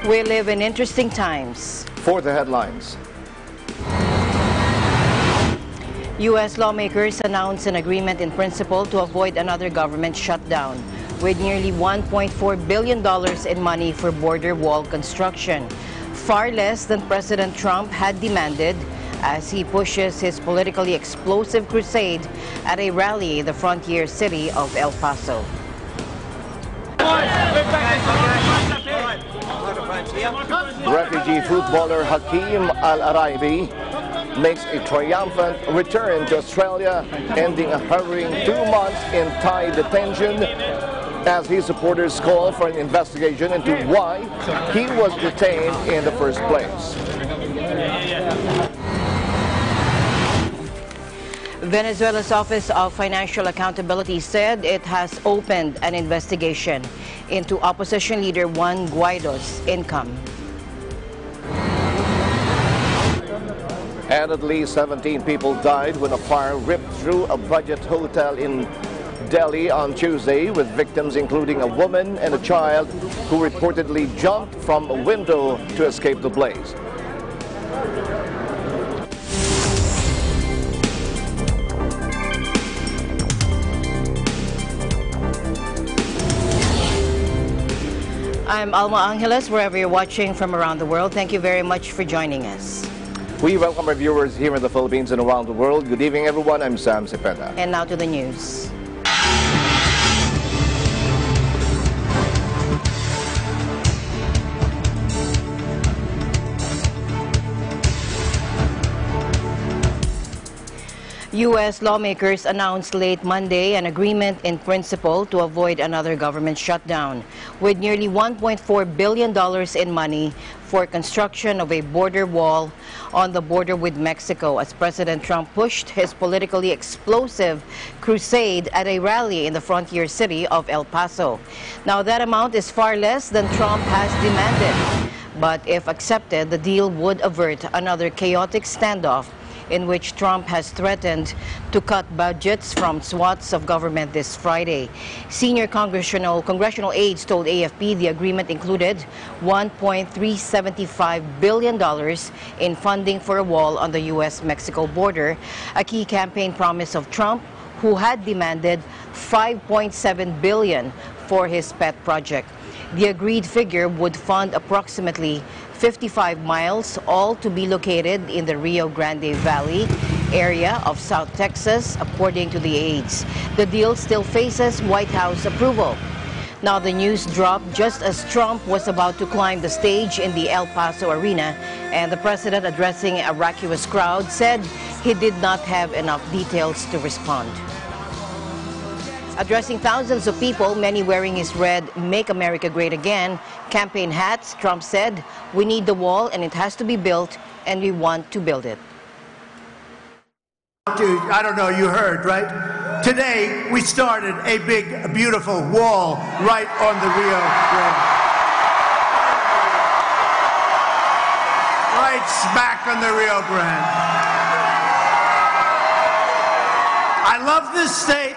We live in interesting times. For the headlines. U.S. lawmakers announced an agreement in principle to avoid another government shutdown, with nearly $1.4 billion in money for border wall construction, far less than President Trump had demanded as he pushes his politically explosive crusade at a rally in the frontier city of El Paso. Refugee footballer Hakeem Al-Araibi makes a triumphant return to Australia, ending a harrowing 2 months in Thai detention as his supporters call for an investigation into why he was detained in the first place. Venezuela's Office of Financial Accountability said it has opened an investigation into opposition leader Juan Guaido's income. And at least 17 people died when a fire ripped through a budget hotel in Delhi on Tuesday, with victims including a woman and a child who reportedly jumped from a window to escape the blaze. I'm Alma Angeles, wherever you're watching from around the world. Thank you very much for joining us. We welcome our viewers here in the Philippines and around the world. Good evening, everyone. I'm Sam Cepeda. And now to the news. U.S. lawmakers announced late Monday an agreement in principle to avoid another government shutdown, with nearly $1.4 billion in money for construction of a border wall on the border with Mexico, as President Trump pushed his politically explosive crusade at a rally in the frontier city of El Paso. Now, that amount is far less than Trump has demanded, but if accepted, the deal would avert another chaotic standoff in which Trump has threatened to cut budgets from swaths of government this Friday. Senior congressional aides told AFP the agreement included $1.375 billion in funding for a wall on the U.S.-Mexico border, a key campaign promise of Trump, who had demanded $5.7 billion for his pet project. The agreed figure would fund approximately 55 miles, all to be located in the Rio Grande Valley area of South Texas, according to the aides. The deal still faces White House approval. Now, the news dropped just as Trump was about to climb the stage in the El Paso arena, and the president, addressing a raucous crowd, said he did not have enough details to respond. Addressing thousands of people, many wearing his red "Make America Great Again" campaign hats, Trump said, "We need the wall and it has to be built, and we want to build it." Dude, I don't know, you heard, right? Today, we started a big, beautiful wall right on the Rio Grande. Right smack on the Rio Grande. I love this state.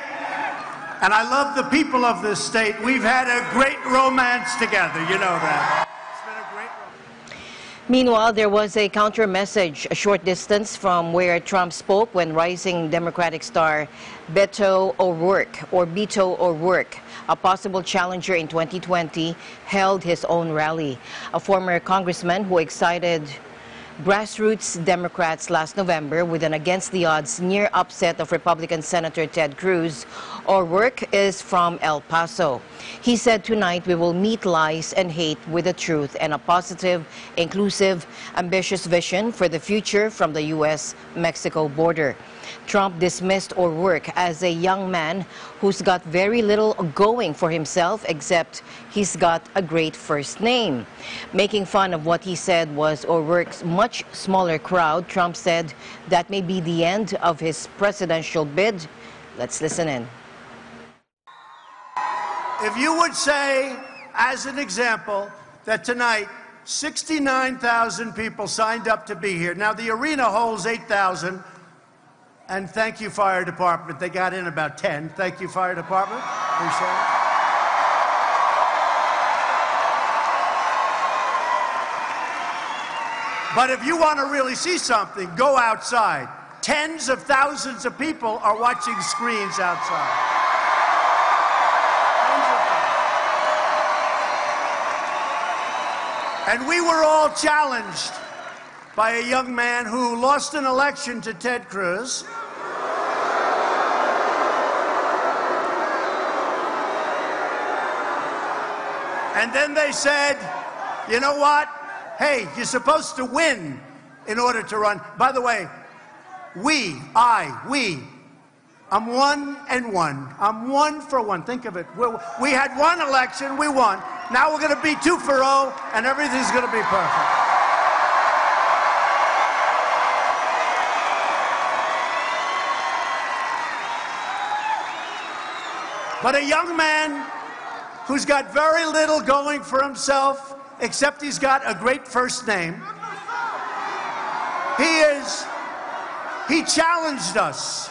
And I love the people of this state. We've had a great romance together, you know that. It's been a great romance. Meanwhile, there was a counter message a short distance from where Trump spoke when rising Democratic star Beto O'Rourke, a possible challenger in 2020, held his own rally. A former congressman who excited grassroots Democrats last November with an against-the-odds near upset of Republican Senator Ted Cruz, O'Rourke is from El Paso. He said, "Tonight we will meet lies and hate with the truth and a positive, inclusive, ambitious vision for the future from the U.S.-Mexico border." Trump dismissed O'Rourke as a young man who's got very little going for himself, except he's got a great first name. Making fun of what he said was O'Rourke's much smaller crowd, Trump said that may be the end of his presidential bid. Let's listen in. If you would say, as an example, that tonight 69,000 people signed up to be here. Now, the arena holds 8,000. And thank you, Fire Department. They got in about 10. Thank you, Fire Department. Appreciate it. But if you want to really see something, go outside. Tens of thousands of people are watching screens outside. And we were all challenged by a young man who lost an election to Ted Cruz. And then they said, you know what? Hey, you're supposed to win in order to run. By the way, I'm 1 and 1. I'm 1 for 1. Think of it. We had one election, we won. Now we're going to be 2 for 0, and everything's going to be perfect. But a young man who's got very little going for himself, except he's got a great first name. He challenged us.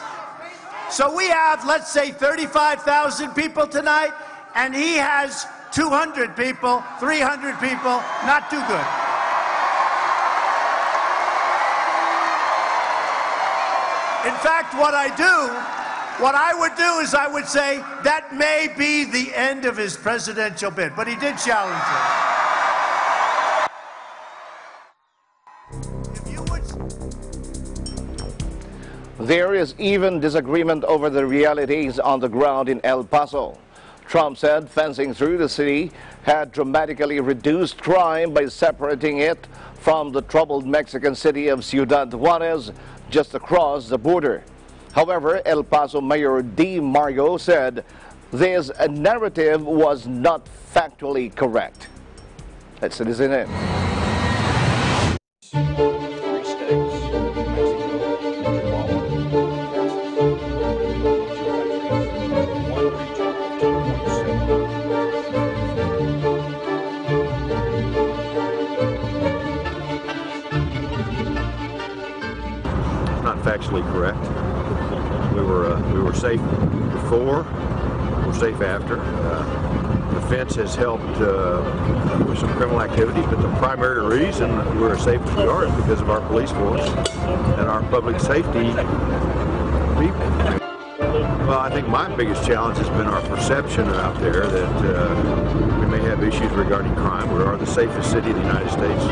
So we have, let's say, 35,000 people tonight, and he has 200 people, 300 people, not too good. In fact, what I would do is I would say that may be the end of his presidential bid, but he did challenge us. There is even disagreement over the realities on the ground in El Paso. Trump said fencing through the city had dramatically reduced crime by separating it from the troubled Mexican city of Ciudad Juarez just across the border. However, El Paso Mayor D. Mario said this narrative was not factually correct. Let's listen in. Not factually correct. We were safe before, we're safe after. The fence has helped with some criminal activity, but the primary reason we're as safe as we are is because of our police force and our public safety people. Well, I think my biggest challenge has been our perception out there that we may have issues regarding crime. We are the safest city in the United States.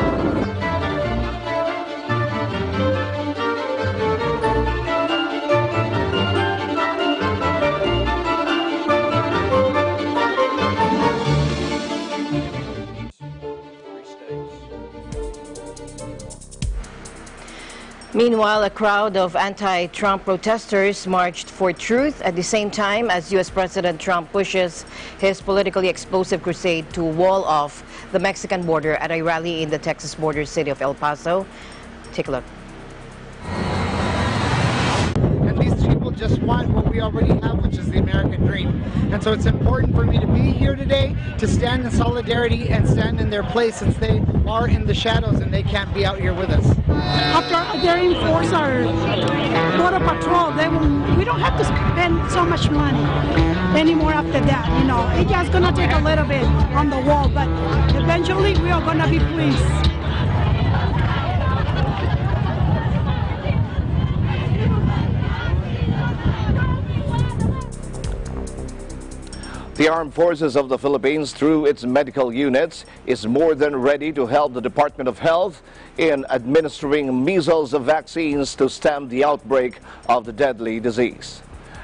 Meanwhile, a crowd of anti-Trump protesters marched for truth at the same time as U.S. President Trump pushes his politically explosive crusade to wall off the Mexican border at a rally in the Texas border city of El Paso. Take a look. And these people just want what we already have, which is the American dream. And so it's important for me to be here today to stand in solidarity and stand in their place, since they are in the shadows and they can't be out here with us. After they enforce our border patrol, we don't have to spend so much money anymore after that. You know, it's just going to take a little bit on the wall, but eventually we are going to be pleased. The Armed Forces of the Philippines, through its medical units, is more than ready to help the Department of Health in administering measles vaccines to stem the outbreak of the deadly disease.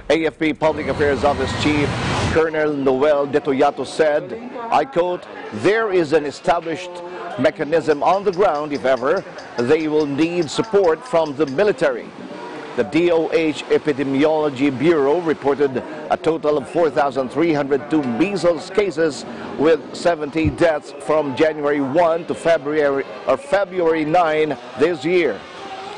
AFP Public Affairs Office Chief Colonel Noel De Toyato said, I quote, "There is an established mechanism on the ground if ever they will need support from the military." The DOH Epidemiology Bureau reported a total of 4,302 measles cases with 70 deaths from January 1 to February 9 this year.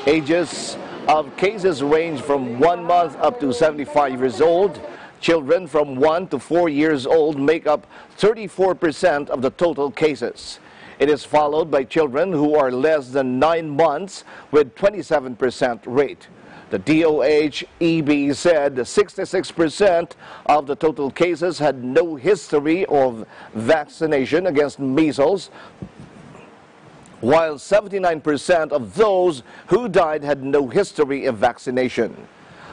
Ages of cases range from 1 month up to 75 years old. Children from 1 to 4 years old make up 34% of the total cases. It is followed by children who are less than 9 months with 27% rate. The DOH-EB said 66% of the total cases had no history of vaccination against measles, while 79% of those who died had no history of vaccination.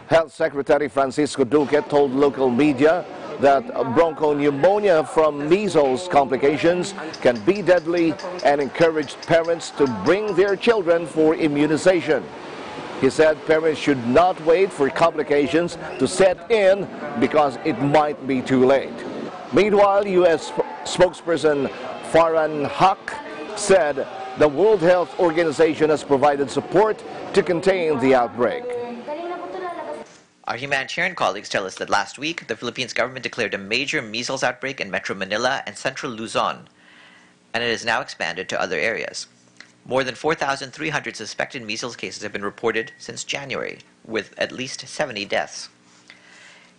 Health Secretary Francisco Duque told local media that bronchopneumonia from measles complications can be deadly and encouraged parents to bring their children for immunization. He said parents should not wait for complications to set in because it might be too late. Meanwhile, U.S. spokesperson Farhan Haq said the World Health Organization has provided support to contain the outbreak. Our humanitarian colleagues tell us that last week, the Philippines government declared a major measles outbreak in Metro Manila and Central Luzon, and it has now expanded to other areas. More than 4,300 suspected measles cases have been reported since January, with at least 70 deaths.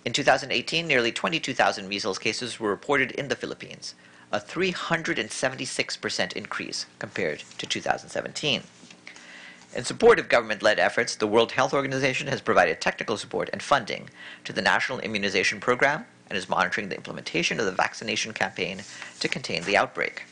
In 2018, nearly 22,000 measles cases were reported in the Philippines, a 376% increase compared to 2017. In support of government-led efforts, the World Health Organization has provided technical support and funding to the National Immunization Program and is monitoring the implementation of the vaccination campaign to contain the outbreak.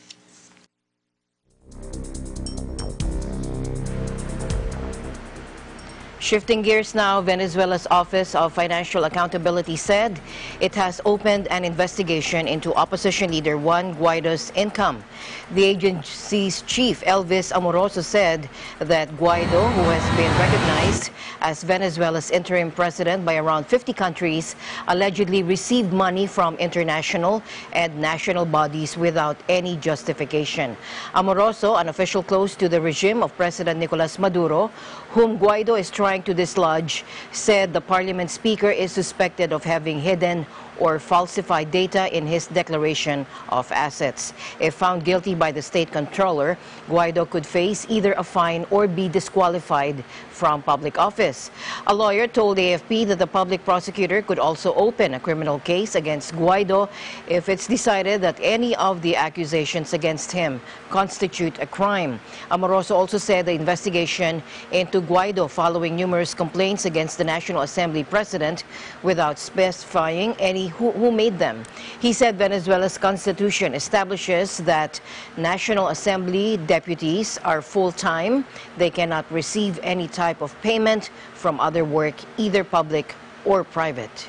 Shifting gears now, Venezuela's Office of Financial Accountability said it has opened an investigation into opposition leader Juan Guaido's income. The agency's chief, Elvis Amoroso, said that Guaido, who has been recognized as Venezuela's interim president by around 50 countries, allegedly received money from international and national bodies without any justification. Amoroso, an official close to the regime of President Nicolas Maduro, whom Guaido is trying to dislodge, said the parliament speaker is suspected of having hidden or falsified data in his declaration of assets. If found guilty by the state controller, Guaido could face either a fine or be disqualified from public office. A lawyer told AFP that the public prosecutor could also open a criminal case against Guaido if it's decided that any of the accusations against him constitute a crime. Amoroso also said the investigation into Guaido following numerous complaints against the National Assembly president without specifying who made them. He said Venezuela's constitution establishes that National Assembly deputies are full-time. They cannot receive any type of payment from other work, either public or private.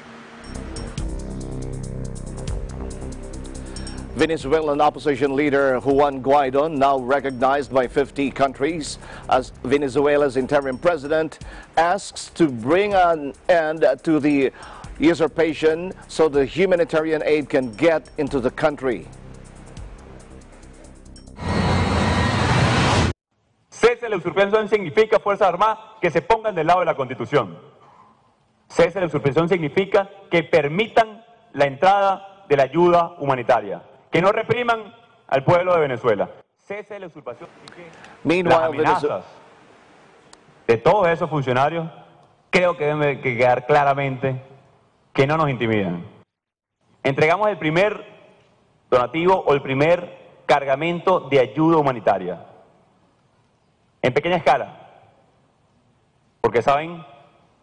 Venezuelan opposition leader Juan Guaido, now recognized by 50 countries as Venezuela's interim president, asks to bring an end to the usurpation so the humanitarian aid can get into the country. Cese la usurpación significa Fuerzas Armadas que se pongan del lado de la Constitución. Cese la usurpación significa que permitan la entrada de la ayuda humanitaria, que no repriman al pueblo de Venezuela. Cese la usurpación significa las amenazas de todos esos funcionarios. Creo que debe quedar claramente que no nos intimidan. Entregamos el primer donativo o el primer cargamento de ayuda humanitaria en pequeña escala, porque saben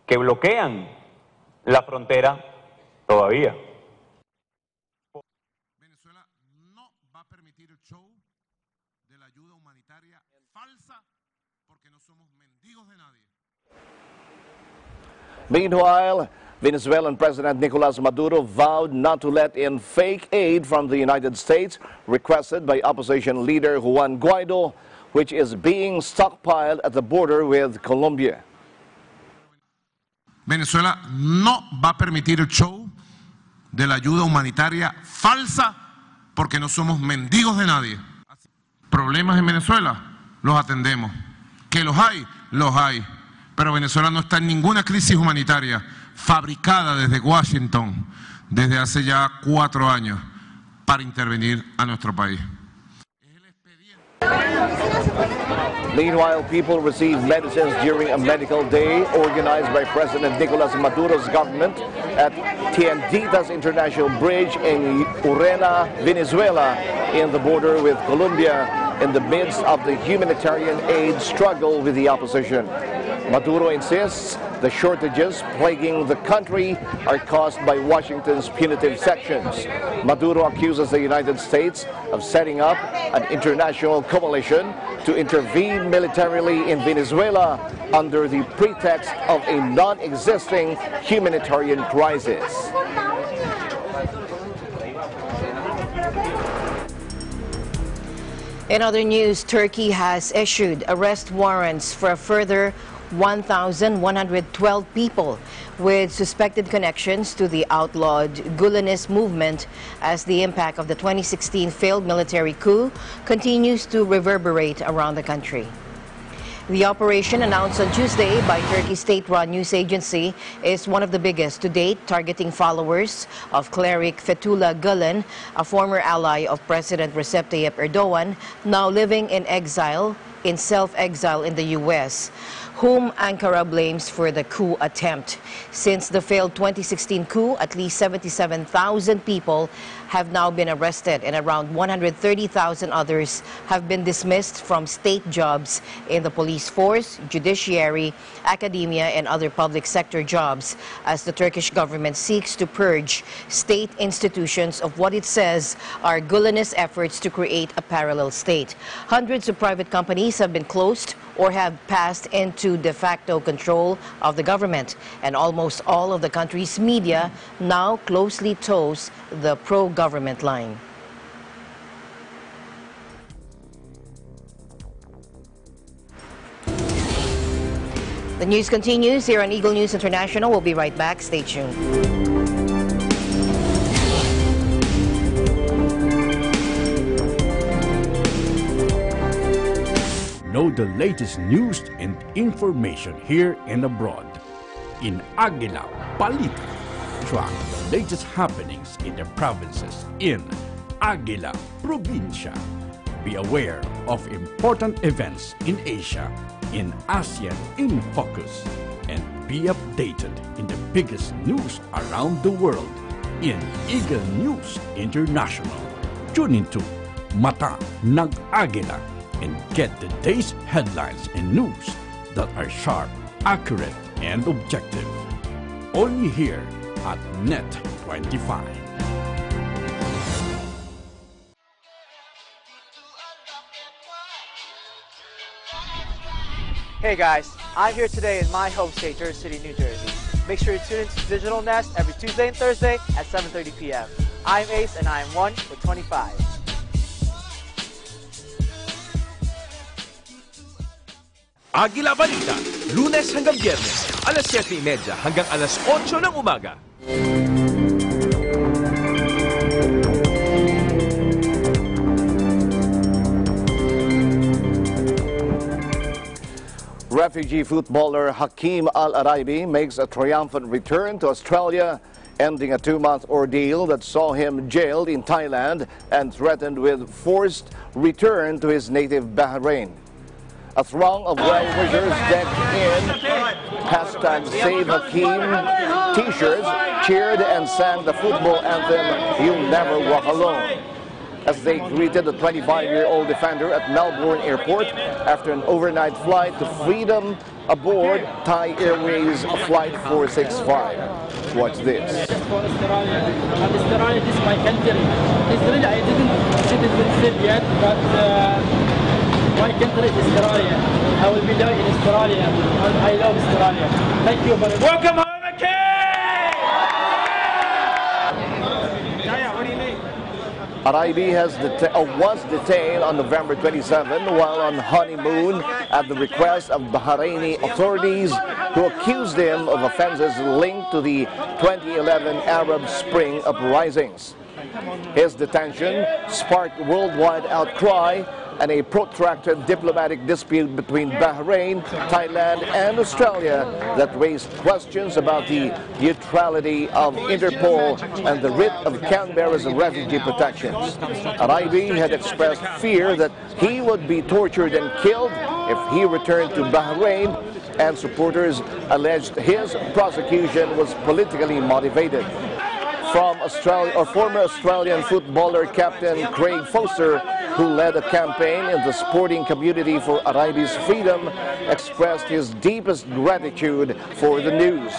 que bloquean la frontera todavía. Venezuela no va a permitir el show de la ayuda humanitaria falsa porque no somos mendigos de nadie. Meanwhile, Venezuelan President Nicolas Maduro vowed not to let in fake aid from the United States requested by opposition leader Juan Guaido, which is being stockpiled at the border with Colombia. Venezuela no va a permitir el show de la ayuda humanitaria falsa porque no somos mendigos de nadie. Problemas en Venezuela, los atendemos. Que los hay. Pero Venezuela no está en ninguna crisis humanitaria fabricada desde Washington desde hace ya 4 años para intervenir a nuestro país. Meanwhile, people received medicines during a medical day organized by President Nicolas Maduro's government at Tienditas International Bridge in Urena, Venezuela, in the border with Colombia, in the midst of the humanitarian aid struggle with the opposition. Maduro insists the shortages plaguing the country are caused by Washington's punitive sections. Maduro accuses the United States of setting up an international coalition to intervene militarily in Venezuela under the pretext of a non-existing humanitarian crisis. In other news, Turkey has issued arrest warrants for a further 1,112 people with suspected connections to the outlawed Gulenist movement as the impact of the 2016 failed military coup continues to reverberate around the country. The operation, announced on Tuesday by Turkey's state-run news agency, is one of the biggest to date, targeting followers of cleric Fethullah Gulen, a former ally of President Recep Tayyip Erdogan, now living in self-exile in the U.S., whom Ankara blames for the coup attempt. Since the failed 2016 coup, at least 77,000 people have now been arrested and around 130,000 others have been dismissed from state jobs in the police force, judiciary, academia, and other public sector jobs as the Turkish government seeks to purge state institutions of what it says are Gulenist efforts to create a parallel state. Hundreds of private companies have been closed or have passed into de facto control of the government, and almost all of the country's media now closely toes the pro-government line. The news continues here on Eagle News International. We'll be right back. Stay tuned. Know the latest news and information here and abroad. In Aguila, Balita, track the latest happenings in the provinces in Aguila, Provincia. Be aware of important events in Asia, in ASEAN in focus, and be updated in the biggest news around the world in Eagle News International. Tune into Mata ng Aguila and get the day's headlines and news that are sharp, accurate, and objective. Only here at Net 25. Hey guys, I'm here today in my home state, Jersey City, New Jersey. Make sure you tune into Digital Nest every Tuesday and Thursday at 7:30 p.m. I'm Ace and I'm 1 with 25. Aguila Balita, Lunes hanggang Biyernes, alas 7:30 hanggang alas 8 ng umaga. Refugee footballer Hakeem Al-Araibi makes a triumphant return to Australia, ending a 2-month ordeal that saw him jailed in Thailand and threatened with forced return to his native Bahrain. A throng of well-wishers decked in #SaveHakeem t-shirts cheered and sang the football anthem, "You'll Never Walk Alone," as they greeted the 25-year-old defender at Melbourne Airport after an overnight flight to freedom aboard Thai Airways Flight 465. Watch this. Australia, this is my country. It's really, I didn't citizenship yet, but my country is Australia. I will be there in Australia. I love Australia. Thank you very much. Welcome home, Araibi was detained on November 27 while on honeymoon at the request of Bahraini authorities, who accused him of offenses linked to the 2011 Arab Spring uprisings. His detention sparked worldwide outcry and a protracted diplomatic dispute between Bahrain, Thailand, and Australia that raised questions about the neutrality of Interpol and the writ of Canberra's refugee protections. Araibi had expressed fear that he would be tortured and killed if he returned to Bahrain, and supporters alleged his prosecution was politically motivated. From former Australian footballer captain Craig Foster who led a campaign in the sporting community for Araybi's freedom, expressed his deepest gratitude for the news.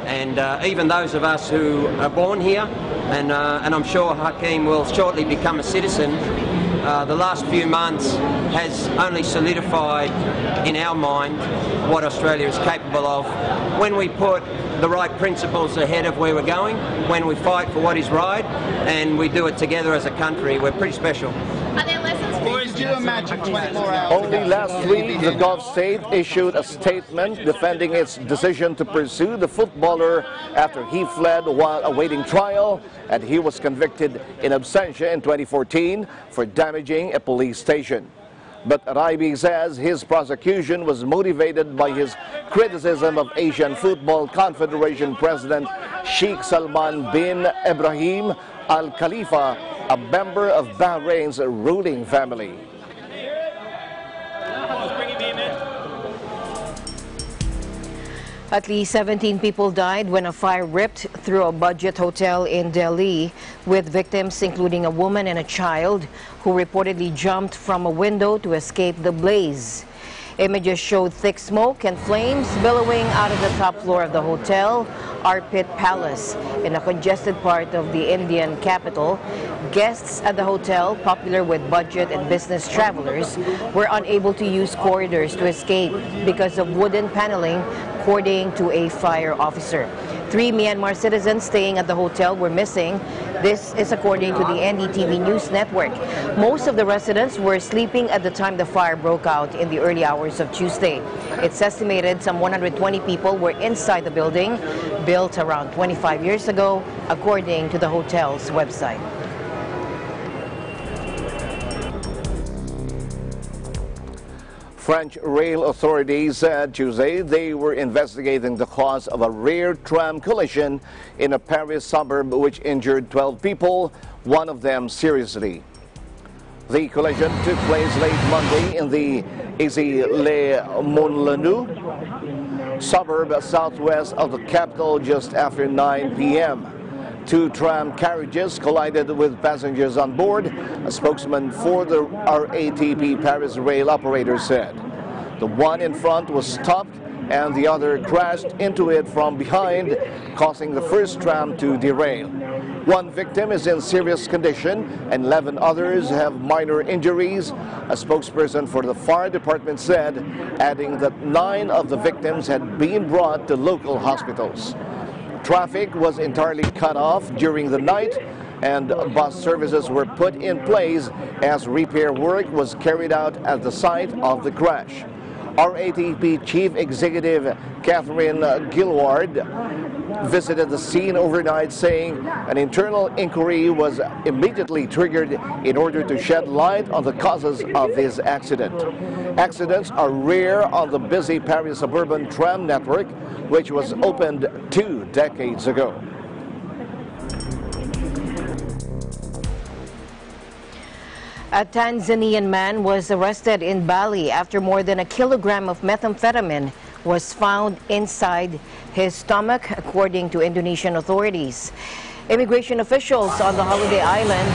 And even those of us who are born here, and I'm sure Hakeem will shortly become a citizen, the last few months has only solidified in our mind what Australia is capable of when we put the right principles ahead of where we're going, when we fight for what is right, and we do it together as a country. We're pretty special. Are there lessons Could you imagine 24 hours? Only last week, the Gulf state issued a statement defending its decision to pursue the footballer after he fled while awaiting trial, and he was convicted in absentia in 2014 for damaging a police station. But Araybi says his prosecution was motivated by his criticism of Asian Football Confederation President Sheikh Salman bin Ibrahim Al Khalifa, a member of Bahrain's ruling family. At least 17 people died when a fire ripped through a budget hotel in Delhi, with victims including a woman and a child who reportedly jumped from a window to escape the blaze. Images showed thick smoke and flames billowing out of the top floor of the hotel, Arpit Palace, in a congested part of the Indian capital. Guests at the hotel, popular with budget and business travelers, were unable to use corridors to escape because of wooden paneling, according to a fire officer. 3 Myanmar citizens staying at the hotel were missing. This is according to the NDTV News Network. Most of the residents were sleeping at the time the fire broke out in the early hours of Tuesday. It's estimated some 120 people were inside the building, built around 25 years ago, according to the hotel's website. French rail authorities said Tuesday they were investigating the cause of a rare tram collision in a Paris suburb which injured 12 people, one of them seriously. The collision took place late Monday in the Issy-les-Moulineaux suburb southwest of the capital just after 9 p.m. 2 tram carriages collided with passengers on board, a spokesman for the RATP Paris rail operator said. The one in front was stopped and the other crashed into it from behind, causing the first tram to derail. 1 victim is in serious condition and 11 others have minor injuries, a spokesperson for the fire department said, adding that 9 of the victims had been brought to local hospitals. Traffic was entirely cut off during the night and bus services were put in place as repair work was carried out at the site of the crash. RATP Chief Executive Catherine Gilward visited the scene overnight, saying an internal inquiry was immediately triggered in order to shed light on the causes of this accident. Accidents are rare on the busy Paris suburban tram network, which was opened 2 decades ago. A Tanzanian man was arrested in Bali after more than 1 kilogram of methamphetamine was found inside his stomach, according to Indonesian authorities. Immigration officials on the holiday island,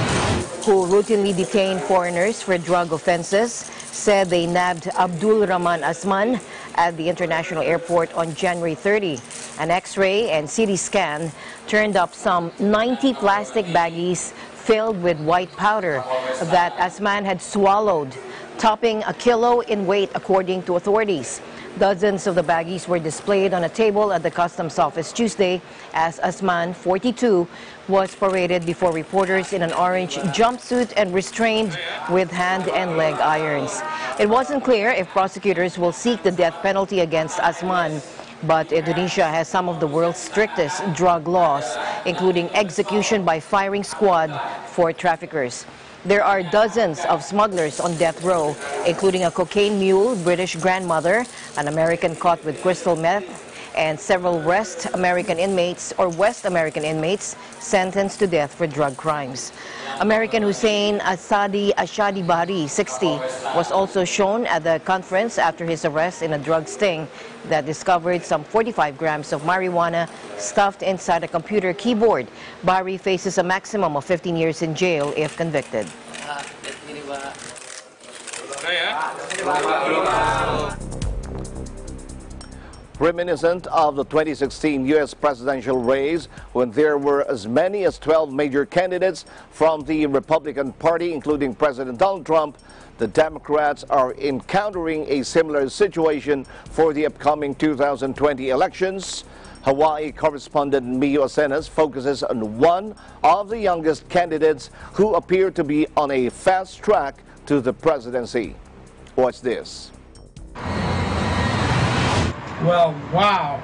who routinely detain foreigners for drug offenses, said they nabbed Abdul Rahman Asman at the international airport on January 30. An X-ray and CT scan turned up some 90 plastic baggies filled with white powder that Asman had swallowed, topping 1 kilo in weight, according to authorities. Dozens of the baggies were displayed on a table at the customs office Tuesday as Asman, 42, was paraded before reporters in an orange jumpsuit and restrained with hand and leg irons. It wasn't clear if prosecutors will seek the death penalty against Asman, but Indonesia has some of the world's strictest drug laws, including execution by firing squad for traffickers. There are dozens of smugglers on death row, including a cocaine mule, British grandmother, an American caught with crystal meth, and several West American inmates sentenced to death for drug crimes. American Hussein Ashadi Bari, 60, was also shown at the conference after his arrest in a drug sting that discovered some 45 grams of marijuana stuffed inside a computer keyboard. Bari faces a maximum of 15 years in jail if convicted. Reminiscent of the 2016 U.S. presidential race, when there were as many as 12 major candidates from the Republican Party, including President Donald Trump, the Democrats are encountering a similar situation for the upcoming 2020 elections. Hawaii correspondent Mio Asenas focuses on one of the youngest candidates who appear to be on a fast track to the presidency. Watch this. Well, wow.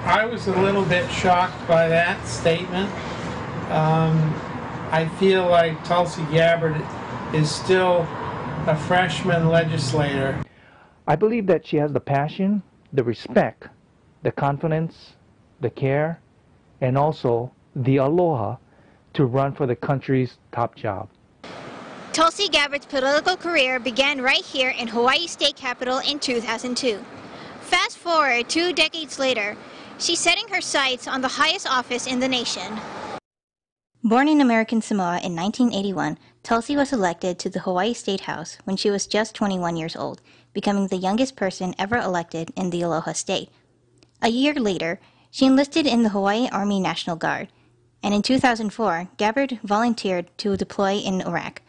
I was a little bit shocked by that statement. I feel like Tulsi Gabbard is still a freshman legislator. I believe that she has the passion, the respect, the confidence, the care, and also the aloha to run for the country's top job. Tulsi Gabbard's political career began right here in Hawaii State Capitol in 2002. Fast forward 2 decades later, she's setting her sights on the highest office in the nation. Born in American Samoa in 1981, Tulsi was elected to the Hawaii State House when she was just 21 years old, becoming the youngest person ever elected in the Aloha State. A year later, she enlisted in the Hawaii Army National Guard, and in 2004, Gabbard volunteered to deploy in Iraq,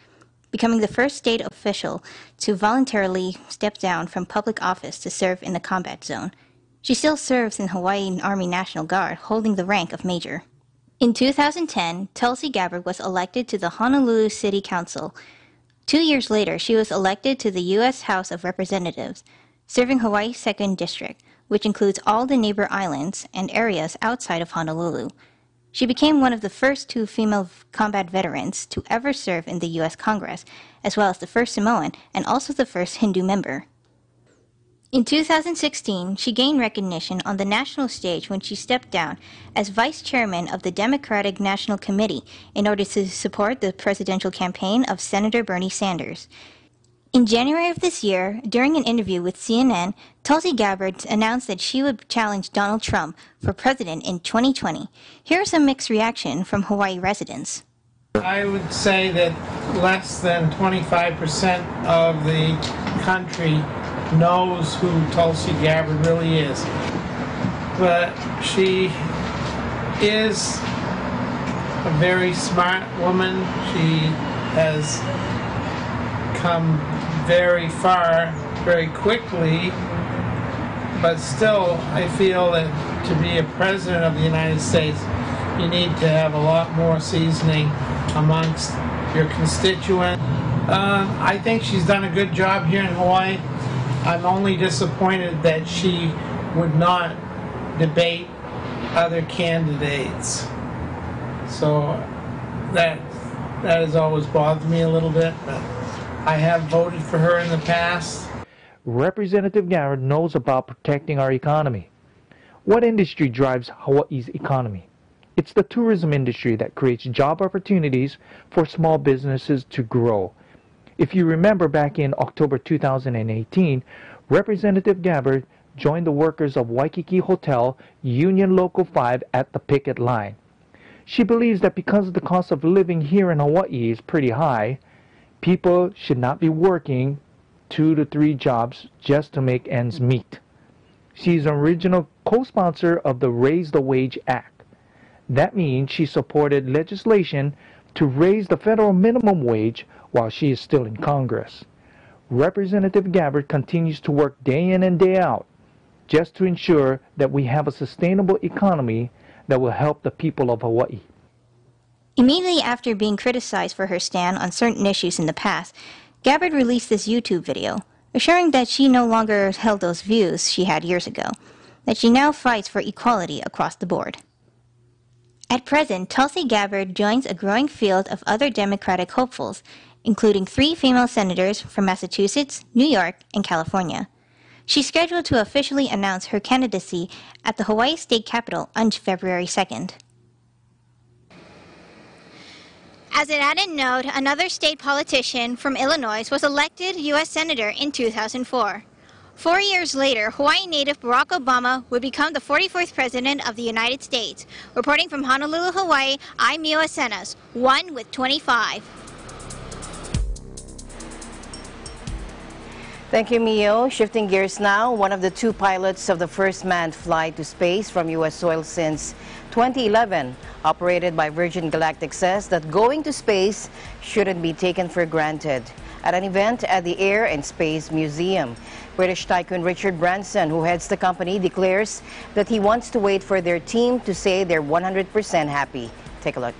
becoming the first state official to voluntarily step down from public office to serve in the combat zone. She still serves in Hawaii Army National Guard, holding the rank of major. In 2010, Tulsi Gabbard was elected to the Honolulu City Council. 2 years later, she was elected to the U.S. House of Representatives, serving Hawaii's 2nd District, which includes all the neighbor islands and areas outside of Honolulu. She became one of the first 2 female combat veterans to ever serve in the U.S. Congress, as well as the first Samoan and also the first Hindu member. In 2016, she gained recognition on the national stage when she stepped down as vice chairman of the Democratic National Committee in order to support the presidential campaign of Senator Bernie Sanders. In January of this year, during an interview with CNN, Tulsi Gabbard announced that she would challenge Donald Trump for president in 2020. Here's a mixed reaction from Hawaii residents. I would say that less than 25% of the country knows who Tulsi Gabbard really is. But she is a very smart woman. She has come very far, very quickly, but still I feel that to be a president of the United States, you need to have a lot more seasoning amongst your constituents. I think she's done a good job here in Hawaii. I'm only disappointed that she would not debate other candidates. So that has always bothered me a little bit, but I have voted for her in the past. Representative Gabbard knows about protecting our economy. What industry drives Hawaii's economy? It's the tourism industry that creates job opportunities for small businesses to grow. If you remember, back in October 2018, Representative Gabbard joined the workers of Waikiki Hotel Union Local 5 at the picket line. She believes that because the cost of living here in Hawaii is pretty high, people should not be working 2 to 3 jobs just to make ends meet. She's an original co-sponsor of the Raise the Wage Act. That means she supported legislation to raise the federal minimum wage while she is still in Congress. Representative Gabbard continues to work day in and day out just to ensure that we have a sustainable economy that will help the people of Hawaii. Immediately after being criticized for her stand on certain issues in the past, Gabbard released this YouTube video, assuring that she no longer held those views she had years ago, that she now fights for equality across the board. At present, Tulsi Gabbard joins a growing field of other Democratic hopefuls, including 3 female senators from Massachusetts, New York, and California. She's scheduled to officially announce her candidacy at the Hawaii State Capitol on February 2nd. As an added note, another state politician from Illinois was elected U.S. Senator in 2004. 4 years later, Hawaii native Barack Obama would become the 44th President of the United States. Reporting from Honolulu, Hawaii, I'm Mio Asenas, 1 with 25. Thank you, Mio. Shifting gears now, one of the two pilots of the first manned flight to space from U.S. soil since 2011, operated by Virgin Galactic, says that going to space shouldn't be taken for granted. At an event at the Air and Space Museum, British tycoon Richard Branson, who heads the company, declares that he wants to wait for their team to say they're 100% happy. Take a look.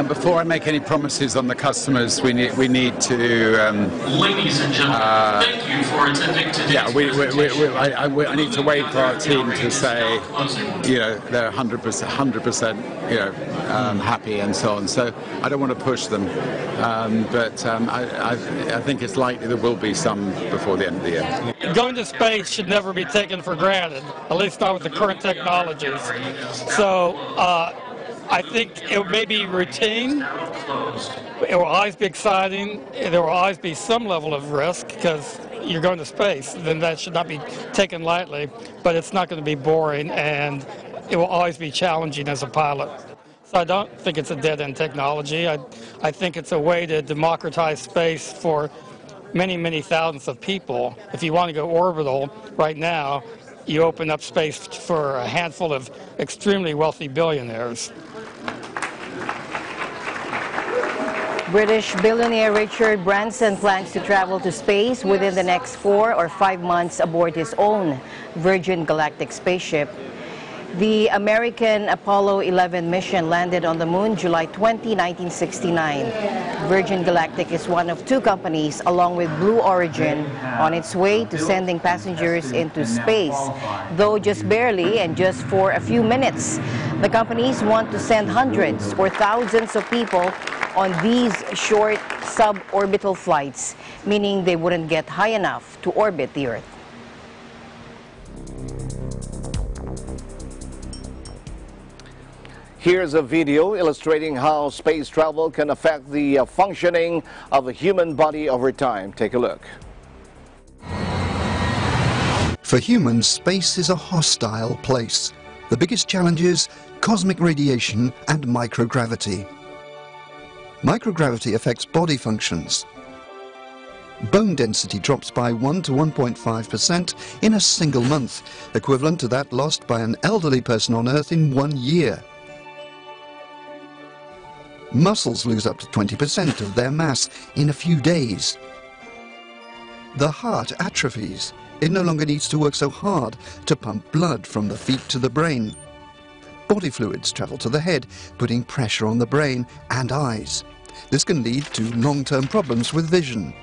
Before I make any promises on the customers, we need to. Ladies and gentlemen, thank you for attending today's I need to wait for our team to say, they're 100%, happy and so on. So I don't want to push them, but I think it's likely there will be some before the end of the year. Going to space should never be taken for granted, at least not with the current technologies. So. I think it may be routine. It will always be exciting. There will always be some level of risk because you're going to space. Then that should not be taken lightly. But it's not going to be boring, and it will always be challenging as a pilot. So I don't think it's a dead-end technology. I think it's a way to democratize space for many, many thousands of people. If you want to go orbital right now, you open up space for a handful of extremely wealthy billionaires. British billionaire Richard Branson plans to travel to space within the next 4 or 5 months aboard his own Virgin Galactic spaceship. The American Apollo 11 mission landed on the moon July 20, 1969. Virgin Galactic is one of 2 companies, along with Blue Origin, on its way to sending passengers into space, though just barely and just for a few minutes. The companies want to send hundreds or thousands of people on these short suborbital flights, meaning they wouldn't get high enough to orbit the Earth. Here's a video illustrating how space travel can affect the functioning of the human body over time. Take a look. For humans, space is a hostile place. The biggest challenge is cosmic radiation and microgravity. Microgravity affects body functions. Bone density drops by 1 to 1.5% in a single month, equivalent to that lost by an elderly person on Earth in 1 year. Muscles lose up to 20% of their mass in a few days. The heart atrophies. It no longer needs to work so hard to pump blood from the feet to the brain. Body fluids travel to the head, putting pressure on the brain and eyes. This can lead to long-term problems with vision.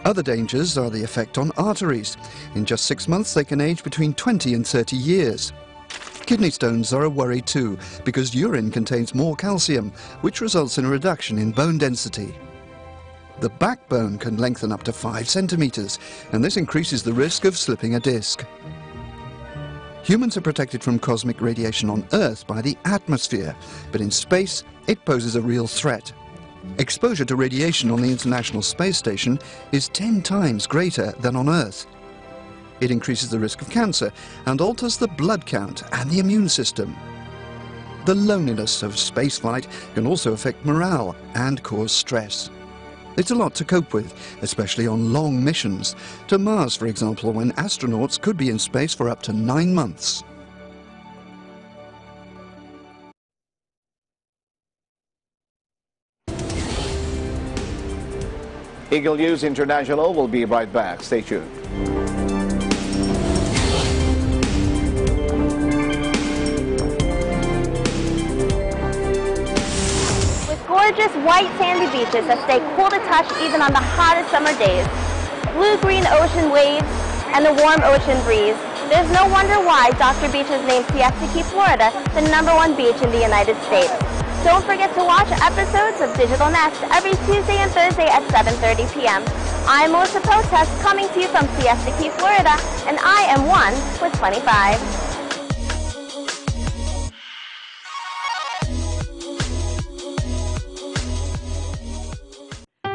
Other dangers are the effect on arteries. In just 6 months, they can age between 20 and 30 years. Kidney stones are a worry too, because urine contains more calcium, which results in a reduction in bone density. The backbone can lengthen up to 5 centimeters, and this increases the risk of slipping a disc. Humans are protected from cosmic radiation on Earth by the atmosphere, but in space, it poses a real threat. Exposure to radiation on the International Space Station is 10 times greater than on Earth. It increases the risk of cancer and alters the blood count and the immune system. The loneliness of spaceflight can also affect morale and cause stress. It's a lot to cope with, especially on long missions. To Mars, for example, when astronauts could be in space for up to 9 months. Eagle News International will be right back. Stay tuned. Gorgeous white sandy beaches that stay cool to touch even on the hottest summer days, blue-green ocean waves, and the warm ocean breeze. There's no wonder why Dr. Beach has named Siesta Key, Florida, the #1 beach in the United States. Don't forget to watch episodes of Digital Nest every Tuesday and Thursday at 7:30 p.m. I'm Melissa Protest, coming to you from Siesta Key, Florida, and I am one with 25.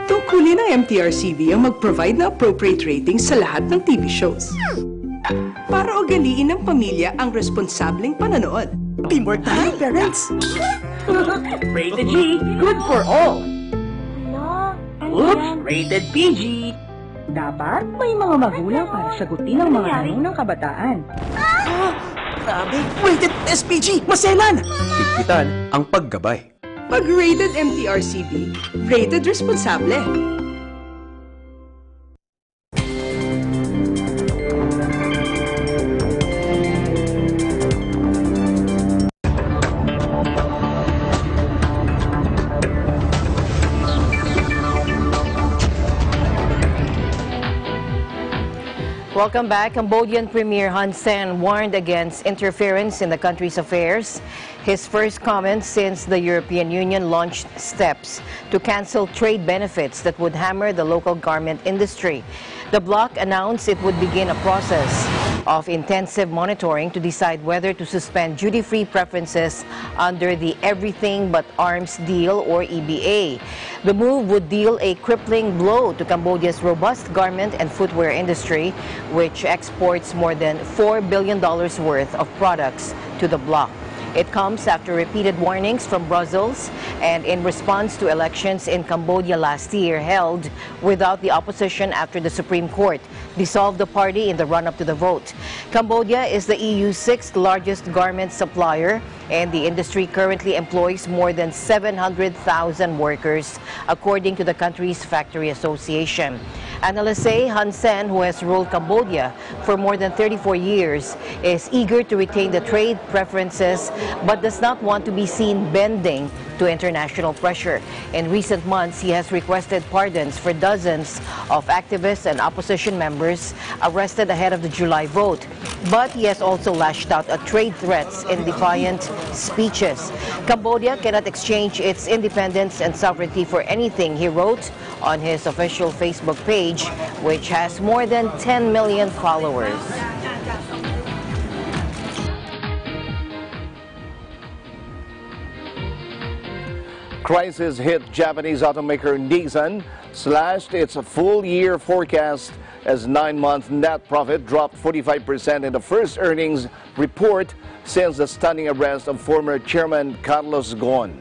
Tungkulin ng MTRCB ang mag-provide na appropriate ratings sa lahat ng TV shows. Para ugaliin ng pamilya ang responsableng panonood. Teamwork tayo, parents! Rated G, good for all. Oops, rated PG. Dapat may mga magulang para sagutin ang mga tanong ng kabataan. Grabe, rated SPG, maselan! Higpitan ang paggabay. Pag rated MTRCB, rated responsable. Welcome back. Cambodian Premier Hun Sen warned against interference in the country's affairs. His first comment since the European Union launched steps to cancel trade benefits that would hammer the local garment industry. The bloc announced it would begin a process of intensive monitoring to decide whether to suspend duty-free preferences under the Everything But Arms Deal, or EBA. The move would deal a crippling blow to Cambodia's robust garment and footwear industry, which exports more than $4 billion worth of products to the bloc. It comes after repeated warnings from Brussels and in response to elections in Cambodia last year held without the opposition after the Supreme Court dissolved the party in the run-up to the vote. Cambodia is the EU's sixth largest garment supplier, and the industry currently employs more than 700,000 workers, according to the country's factory association. Analysts say Hun Sen, who has ruled Cambodia for more than 34 years, is eager to retain the trade preferences but does not want to be seen bending to international pressure. In recent months, he has requested pardons for dozens of activists and opposition members arrested ahead of the July vote. But he has also lashed out at trade threats in defiant speeches. Cambodia cannot exchange its independence and sovereignty for anything, he wrote on his official Facebook page, which has more than 10 million followers. Crisis hit Japanese automaker Nissan, slashed its full-year forecast as 9-month net profit dropped 45% in the first earnings report since the stunning arrest of former chairman Carlos Ghosn.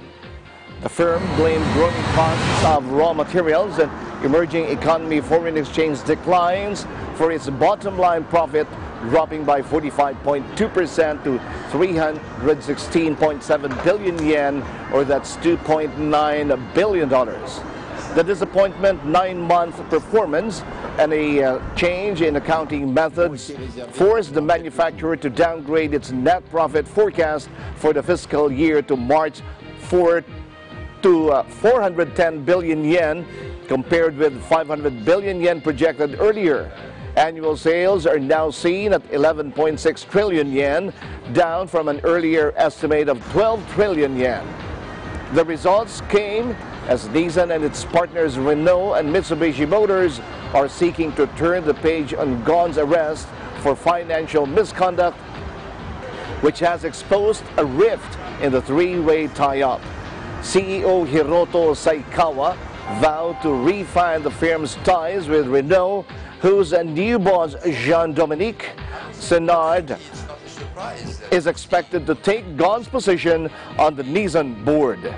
The firm blamed growing costs of raw materials and emerging economy foreign exchange declines for its bottom-line profit, dropping by 45.2% to 316.7 billion yen, or that's $2.9 billion. The disappointment 9-month performance and a change in accounting methods forced the manufacturer to downgrade its net profit forecast for the fiscal year to March to 410 billion yen, compared with 500 billion yen projected earlier. Annual sales are now seen at 11.6 trillion yen, down from an earlier estimate of 12 trillion yen. The results came as Nissan and its partners Renault and Mitsubishi Motors are seeking to turn the page on Ghosn's arrest for financial misconduct, which has exposed a rift in the three-way tie-up. CEO Hiroto Saikawa vowed to refine the firm's ties with Renault, whose new boss, Jean-Dominique Senard, is expected to take Ghosn's position on the Nissan board.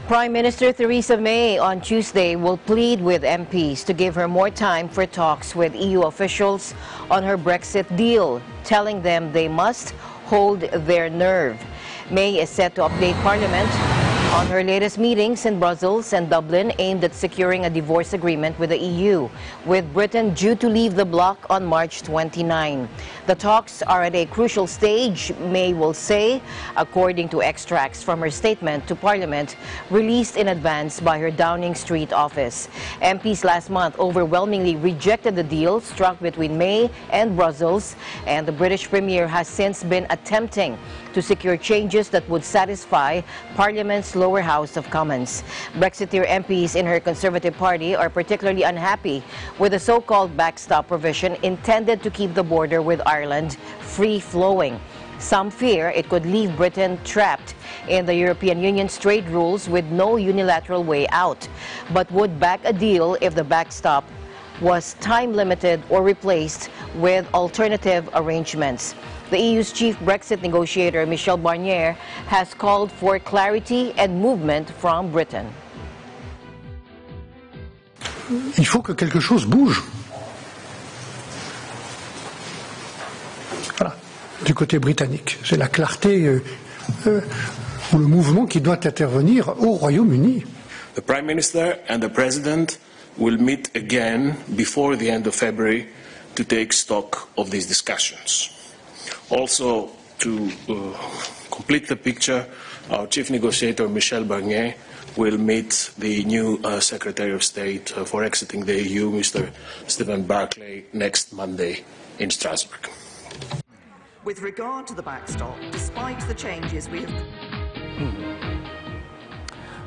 Prime Minister Theresa May on Tuesday will plead with MPs to give her more time for talks with EU officials on her Brexit deal, telling them they must hold their nerve. May is set to update Parliament On her latest meetings in Brussels and Dublin aimed at securing a divorce agreement with the EU, with Britain due to leave the bloc on March 29. The talks are at a crucial stage, May will say, according to extracts from her statement to Parliament released in advance by her Downing Street office. MPs last month overwhelmingly rejected the deal struck between May and Brussels, and the British Premier has since been attempting to secure changes that would satisfy Parliament's lower house of Commons. Brexiteer MPs in her Conservative Party are particularly unhappy with the so-called backstop provision intended to keep the border with Ireland free-flowing. Some fear it could leave Britain trapped in the European Union's trade rules with no unilateral way out, but would back a deal if the backstop was time-limited or replaced with alternative arrangements. The EU's chief Brexit negotiator, Michel Barnier, has called for clarity and movement from Britain. Il faut que quelque chose bouge. Voilà. Du côté britannique, c'est la clarté ou le mouvement qui doit intervenir au Royaume-Uni. The Prime Minister and the President will meet again before the end of February to take stock of these discussions. Also, to complete the picture, our chief negotiator, Michel Barnier, will meet the new Secretary of State for exiting the EU, Mr. Stephen Barclay, next Monday in Strasbourg. With regard to the backstop, despite the changes we have...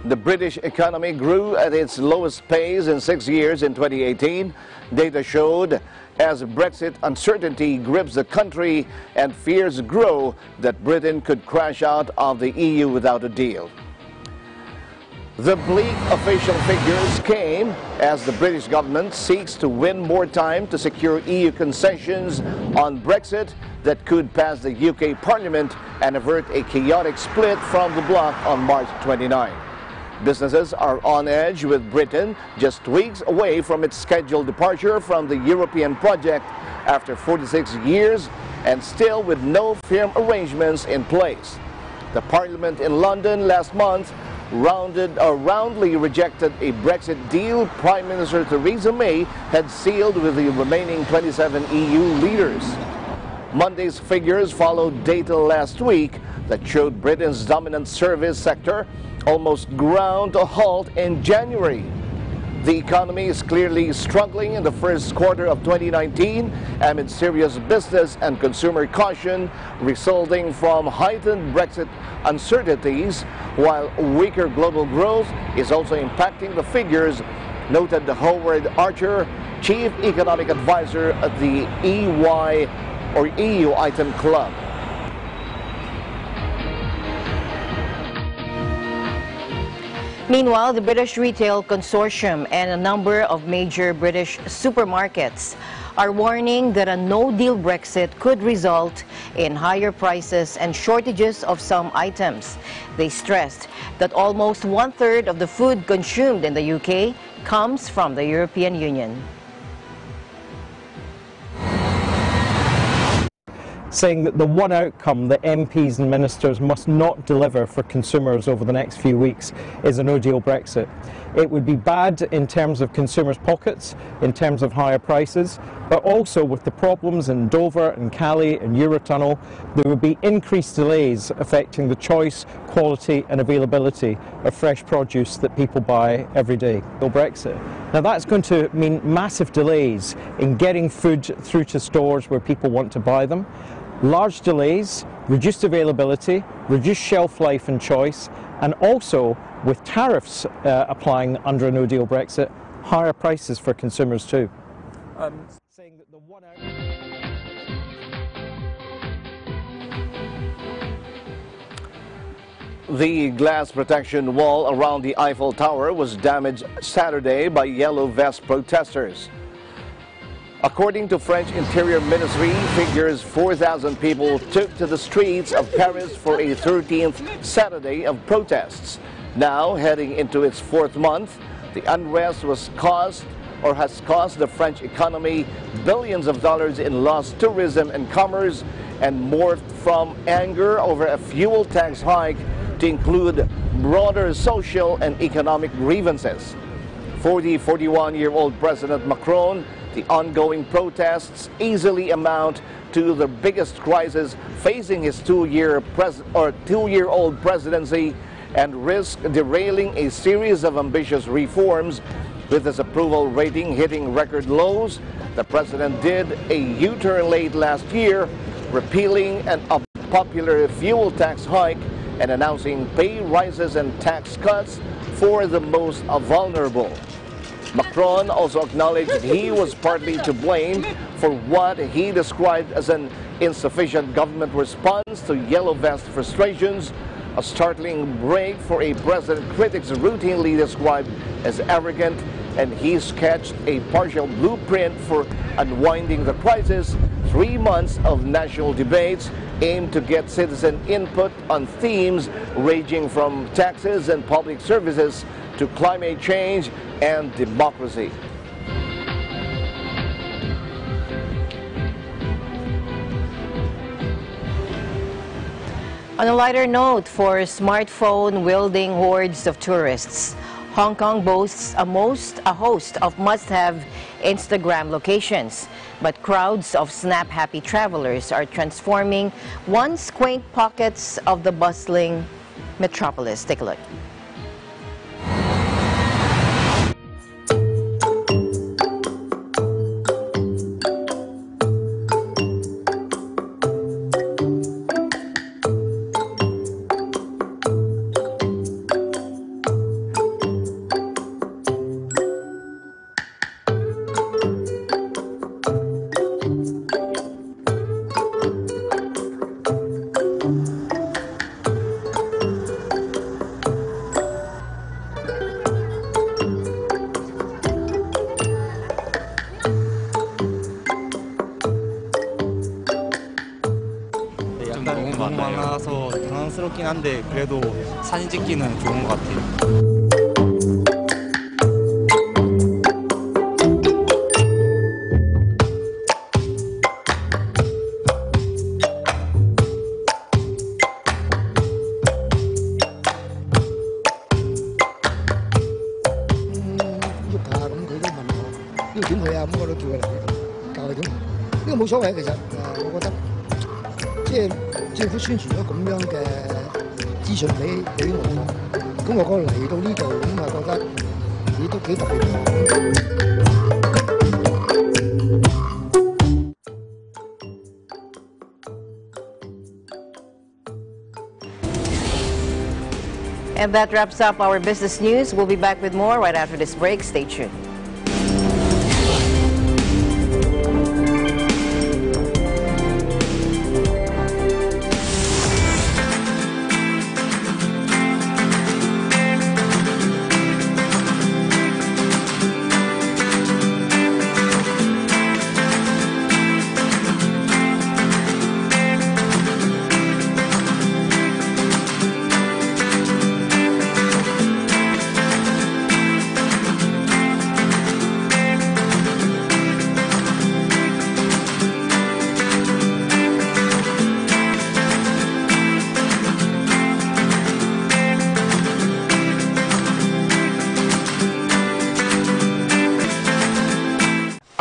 The British economy grew at its lowest pace in 6 years in 2018. Data showed as Brexit uncertainty grips the country and fears grow that Britain could crash out of the EU without a deal. The bleak official figures came as the British government seeks to win more time to secure EU concessions on Brexit that could pass the UK Parliament and avert a chaotic split from the bloc on March 29. Businesses are on edge with Britain just weeks away from its scheduled departure from the European project after 46 years and still with no firm arrangements in place. The Parliament in London last month roundly rejected a Brexit deal Prime Minister Theresa May had sealed with the remaining 27 EU leaders. Monday's figures followed data last week that showed Britain's dominant service sector almost ground to a halt in January. The economy is clearly struggling in the first quarter of 2019 amid serious business and consumer caution resulting from heightened Brexit uncertainties, while weaker global growth is also impacting the figures, noted Howard Archer, Chief Economic Advisor at the EY or EU Item Club. Meanwhile, the British Retail Consortium and a number of major British supermarkets are warning that a no-deal Brexit could result in higher prices and shortages of some items. They stressed that almost one-third of the food consumed in the UK comes from the European Union. Saying that the one outcome that MPs and ministers must not deliver for consumers over the next few weeks is a no-deal Brexit. It would be bad in terms of consumers' pockets, in terms of higher prices, but also with the problems in Dover and Calais and Eurotunnel, there would be increased delays affecting the choice, quality and availability of fresh produce that people buy every day. Brexit. Now that's going to mean massive delays in getting food through to stores where people want to buy them. Large delays, reduced availability, reduced shelf life and choice, and also with tariffs applying under a no-deal Brexit, higher prices for consumers too. Saying that the one The glass protection wall around the Eiffel Tower was damaged Saturday by yellow vest protesters. According to French Interior Ministry figures, 4,000 people took to the streets of Paris for a 13th Saturday of protests. Now, heading into its fourth month, the unrest has cost the French economy billions of dollars in lost tourism and commerce, and morphed from anger over a fuel tax hike to include broader social and economic grievances. For the 41-year-old President Macron, the ongoing protests easily amount to the biggest crisis facing his two-year-old presidency and risk derailing a series of ambitious reforms. With his approval rating hitting record lows, the president did a U-turn late last year, repealing an unpopular fuel tax hike and announcing pay rises and tax cuts for the most vulnerable. Macron also acknowledged he was partly to blame for what he described as an insufficient government response to Yellow Vest frustrations, a startling break for a president critics routinely described as arrogant, and he sketched a partial blueprint for unwinding the crisis. 3 months of national debates aimed to get citizen input on themes ranging from taxes and public services to climate change and democracy. On a lighter note, for smartphone-wielding hordes of tourists, Hong Kong boasts a host of must-have Instagram locations. But crowds of snap-happy travelers are transforming once quaint pockets of the bustling metropolis. Take a look. 너무 많아서 당황스럽긴 한데 그래도 사진 찍기는 좋은 것 같아요. And that wraps up our business news. We'll be back with more right after this break. Stay tuned.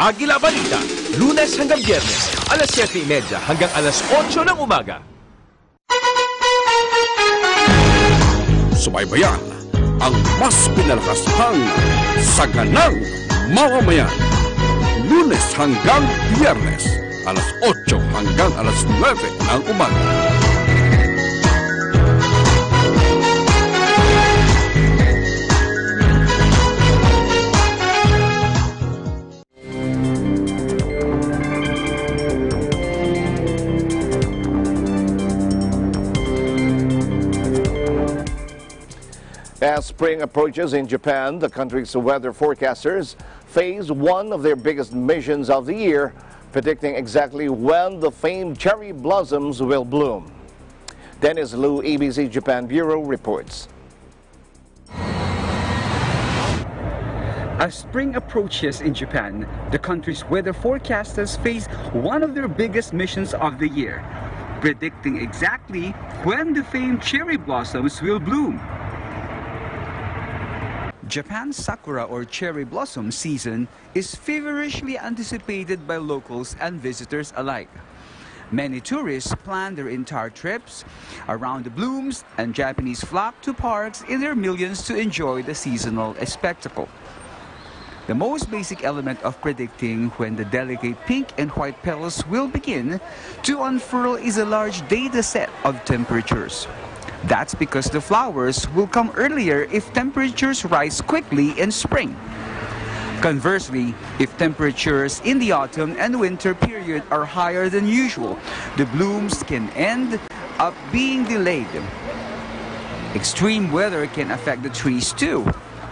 Agila Balita, Lunes hanggang Biyernes, alas 7:30 hanggang alas 8 ng umaga. Subaybayan ang mas pinalakashang saganang mamamayan. Lunes hanggang Biyernes, alas 8 hanggang alas 9 ng umaga. As spring approaches in Japan, the country's weather forecasters face one of their biggest missions of the year, predicting exactly when the famed cherry blossoms will bloom. Dennis Liu, ABC Japan Bureau reports. As spring approaches in Japan, the country's weather forecasters face one of their biggest missions of the year, predicting exactly when the famed cherry blossoms will bloom. Japan's sakura or cherry blossom season is feverishly anticipated by locals and visitors alike. Many tourists plan their entire trips around the blooms, and Japanese flock to parks in their millions to enjoy the seasonal spectacle. The most basic element of predicting when the delicate pink and white petals will begin to unfurl is a large data set of temperatures. That's because the flowers will come earlier if temperatures rise quickly in spring. Conversely, if temperatures in the autumn and winter period are higher than usual, the blooms can end up being delayed. Extreme weather can affect the trees too,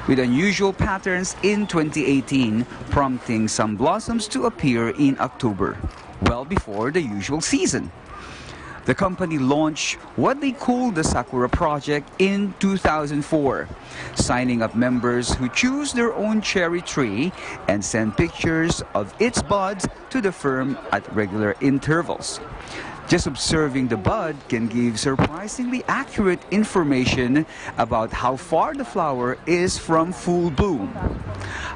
with unusual patterns in 2018 prompting some blossoms to appear in October, well before the usual season. The company launched what they call the Sakura Project in 2004, signing up members who choose their own cherry tree and send pictures of its buds to the firm at regular intervals. Just observing the bud can give surprisingly accurate information about how far the flower is from full bloom.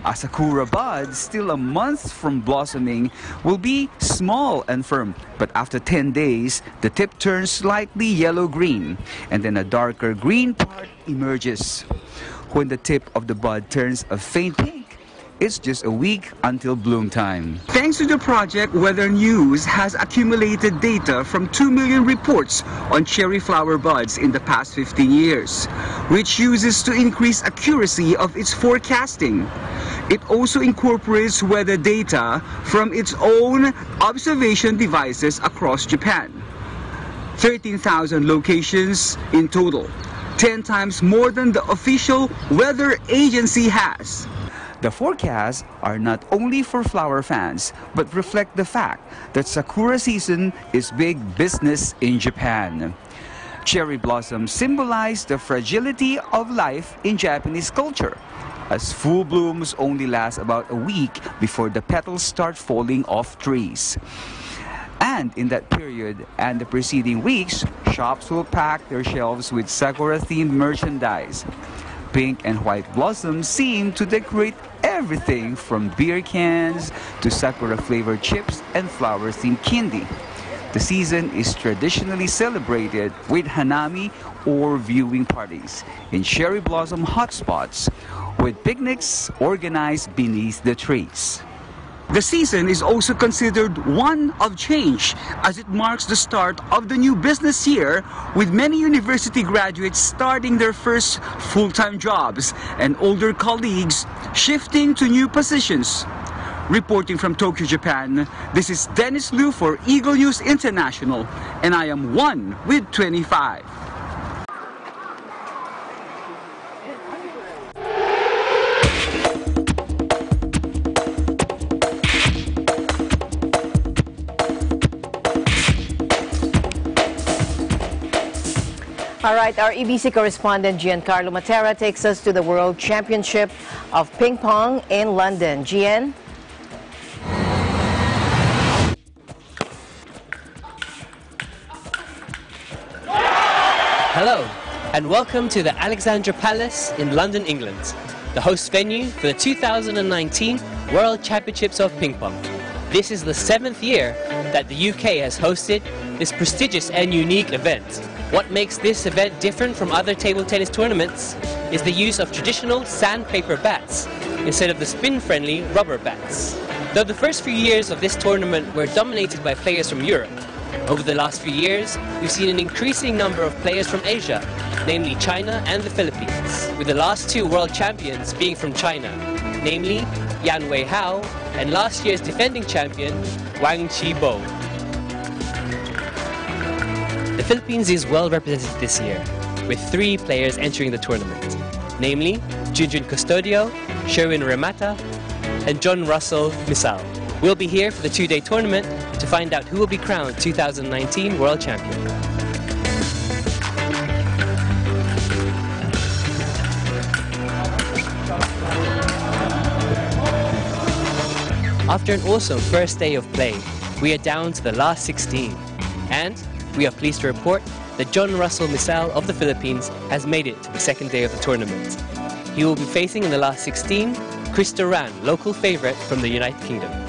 A sakura bud, still a month from blossoming, will be small and firm, but after 10 days, the tip turns slightly yellow-green, and then a darker green part emerges. When the tip of the bud turns a faint pink, it's just a week until bloom time. Thanks to the project, Weather News has accumulated data from 2 million reports on cherry flower buds in the past 15 years, which uses to increase accuracy of its forecasting. It also incorporates weather data from its own observation devices across Japan. 13,000 locations in total, 10 times more than the official weather agency has. The forecasts are not only for flower fans, but reflect the fact that Sakura season is big business in Japan. Cherry blossoms symbolize the fragility of life in Japanese culture, as full blooms only last about a week before the petals start falling off trees. And in that period and the preceding weeks, shops will pack their shelves with Sakura-themed merchandise. Pink and white blossoms seem to decorate everything from beer cans to Sakura-flavored chips and flower-themed candy. The season is traditionally celebrated with hanami or viewing parties in cherry blossom hotspots, with picnics organized beneath the trees. The season is also considered one of change, as it marks the start of the new business year, with many university graduates starting their first full-time jobs and older colleagues shifting to new positions. Reporting from Tokyo, Japan, this is Dennis Liu for Eagle News International, and I am 1 with 25. All right, our EBC correspondent Giancarlo Matera takes us to the World Championship of Ping Pong in London. Gian? Hello, and welcome to the Alexandra Palace in London, England, the host venue for the 2019 World Championships of Ping Pong. This is the 7th year that the UK has hosted this prestigious and unique event. What makes this event different from other table tennis tournaments is the use of traditional sandpaper bats instead of the spin-friendly rubber bats. Though the first few years of this tournament were dominated by players from Europe, over the last few years we've seen an increasing number of players from Asia, namely China and the Philippines, with the last 2 world champions being from China, namely Yan Wei Hao and last year's defending champion Wang Qibo. The Philippines is well represented this year, with 3 players entering the tournament, namely Junjun Custodio, Sherwin Remata, and John Russell Misal. We'll be here for the 2-day tournament to find out who will be crowned 2019 World Champion. After an awesome first day of play, we are down to the last 16. And we are pleased to report that John Russell Misal of the Philippines has made it to the second day of the tournament. He will be facing in the last 16, Chris Duran, local favourite from the United Kingdom.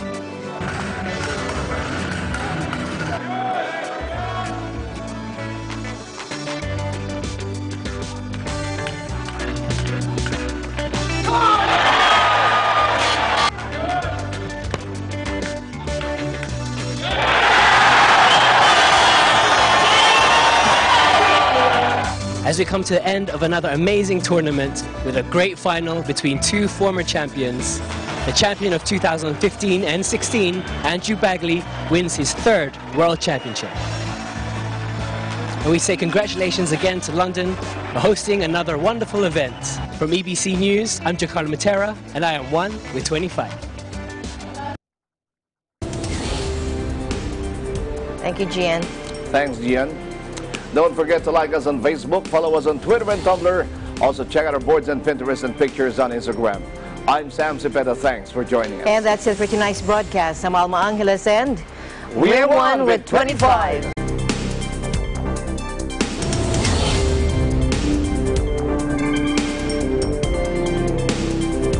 As we come to the end of another amazing tournament with a great final between two former champions, the champion of 2015 and 16, Andrew Bagley, wins his third World Championship. And we say congratulations again to London for hosting another wonderful event. From EBC News, I'm Giancarlo Matera, and I am 1 with 25. Thank you, Gian. Thanks, Gian. Don't forget to like us on Facebook, follow us on Twitter and Tumblr. Also check out our boards and Pinterest and pictures on Instagram. I'm Sam Cepeda. Thanks for joining us. And that's it for tonight's broadcast. I'm Alma Angeles and we're 1 with 25.